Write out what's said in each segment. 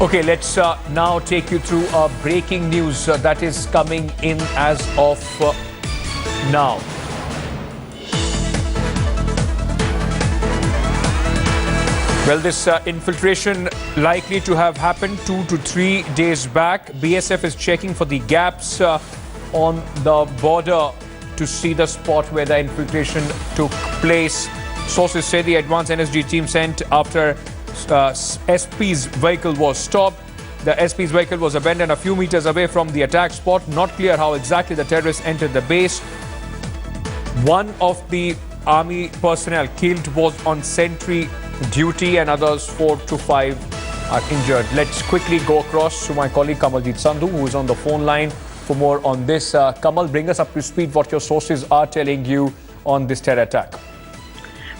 Okay, let's now take you through breaking news that is coming in as of now. Well, this infiltration likely to have happened 2 to 3 days back. BSF is checking for the gaps on the border to see the spot where the infiltration took place. Sources say the advanced NSG team sent after SP's vehicle was stopped. The SP's vehicle was abandoned a few meters away from the attack spot. Not clear how exactly the terrorists entered the base. One of the army personnel killed was on sentry duty and others 4 to 5 are injured. Let's quickly go across to my colleague Kamaljeet Sandhu, who is on the phone line for more on this. Kamal, bring us up to speed what your sources are telling you on this terror attack.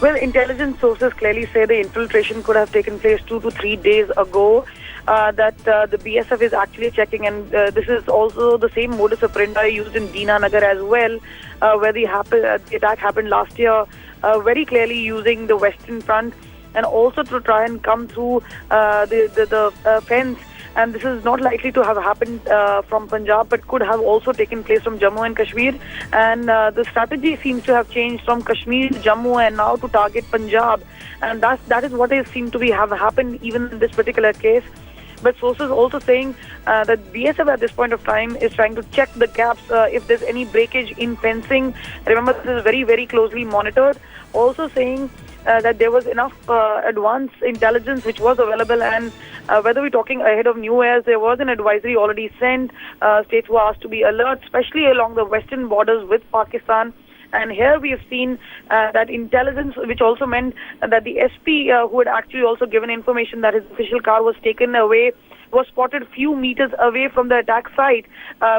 Well, intelligence sources clearly say the infiltration could have taken place 2 to 3 days ago. That the BSF is actually checking, and this is also the same modus operandi used in Dina Nagar as well, where the attack happened last year, very clearly using the Western Front and also to try and come through the fence. And this is not likely to have happened from Punjab, but could have also taken place from Jammu and Kashmir. And the strategy seems to have changed from Kashmir to Jammu and now to target Punjab. And that is what is seemed to be have happened even in this particular case. But sources also saying that BSF at this point of time is trying to check the gaps if there's any breakage in fencing. Remember, this is very, very closely monitored. Also saying that there was enough advanced intelligence which was available, and whether we're talking ahead of New Year's, there was an advisory already sent. States were asked to be alert, especially along the western borders with Pakistan. And here we have seen that intelligence, which also meant that the SP, who had actually also given information that his official car was taken away, was spotted a few meters away from the attack site,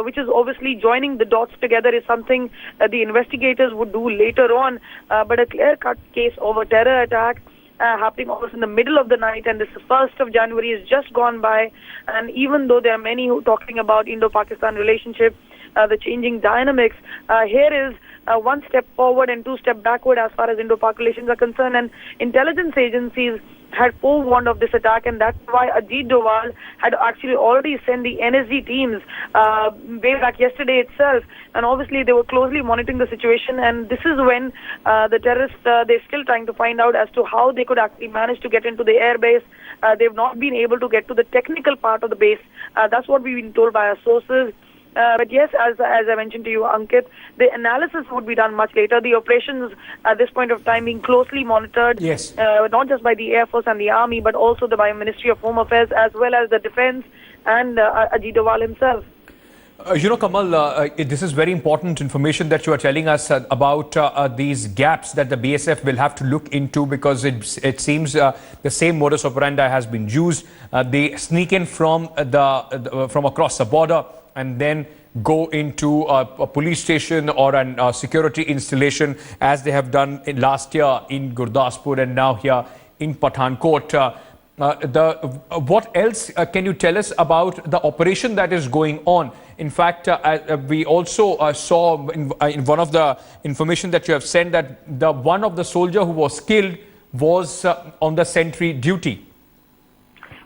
which is obviously joining the dots together is something the investigators would do later on. But a clear-cut case of a terror attack happening almost in the middle of the night, and this 1st of January is just gone by. And even though there are many who are talking about Indo-Pakistan relationship, the changing dynamics, here is one step forward and 2 steps backward as far as Indo-Pak relations are concerned. And intelligence agencies had forewarned of this attack, and that's why Ajit Doval had actually already sent the NSG teams way back yesterday itself. And obviously they were closely monitoring the situation, and this is when the terrorists, they're still trying to find out as to how they could actually manage to get into the airbase. They've not been able to get to the technical part of the base. That's what we've been told by our sources. But yes, as I mentioned to you, Ankit, the analysis would be done much later. The operations at this point of time being closely monitored, yes, not just by the Air Force and the Army, but also by the Ministry of Home Affairs as well as the Defence and Ajit Doval himself. Kamal, this is very important information that you are telling us about these gaps that the BSF will have to look into, because it seems the same modus operandi has been used. They sneak in from from across the border and then go into a police station or a security installation, as they have done last year in Gurdaspur and now here in Pathankot. What else can you tell us about the operation that is going on? In fact, we also saw in one of the information that you have sent that one of the soldier who was killed was on the sentry duty.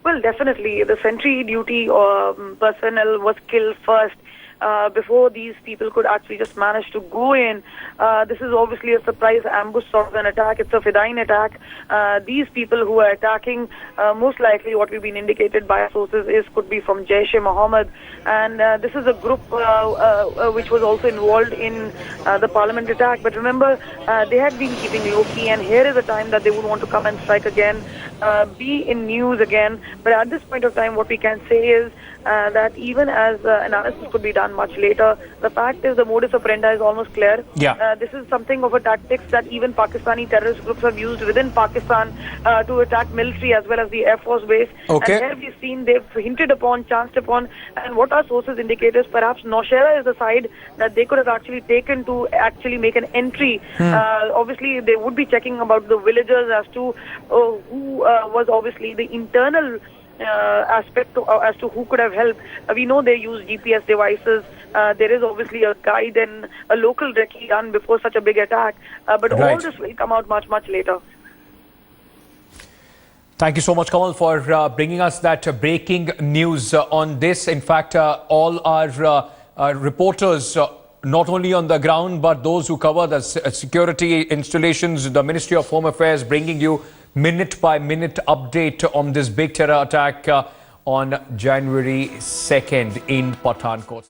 Well, definitely, the sentry duty personnel was killed first. Before these people could actually just manage to go in. This is obviously a surprise ambush sort of an attack. It's a Fedayeen attack. These people who are attacking, most likely what we've been indicated by sources is could be from Jaish-e-Mohammed. And this is a group which was also involved in the parliament attack. But remember, they had been keeping low-key, and here is a time that they would want to come and strike again, be in news again. But at this point of time, what we can say is that even as analysis could be done much later, the fact is the modus operandi is almost clear. Yeah. This is something of a tactics that even Pakistani terrorist groups have used within Pakistan to attack military as well as the Air Force base. Okay. And here we've seen they've hinted upon, chanced upon, and what our sources indicate is perhaps Nowshera is the side that they could have actually taken to actually make an entry. Obviously, they would be checking about the villagers as to who was obviously the internal aspect as to who could have helped. We know they use GPS devices. There is obviously a guide and a local recce done before such a big attack. But all this will come out much, much later. Thank you so much, Kamal, for bringing us that breaking news on this. In fact, all our reporters, not only on the ground, but those who cover the security installations, the Ministry of Home Affairs, bringing you minute-by-minute update on this big terror attack on January 2nd in Pathankot.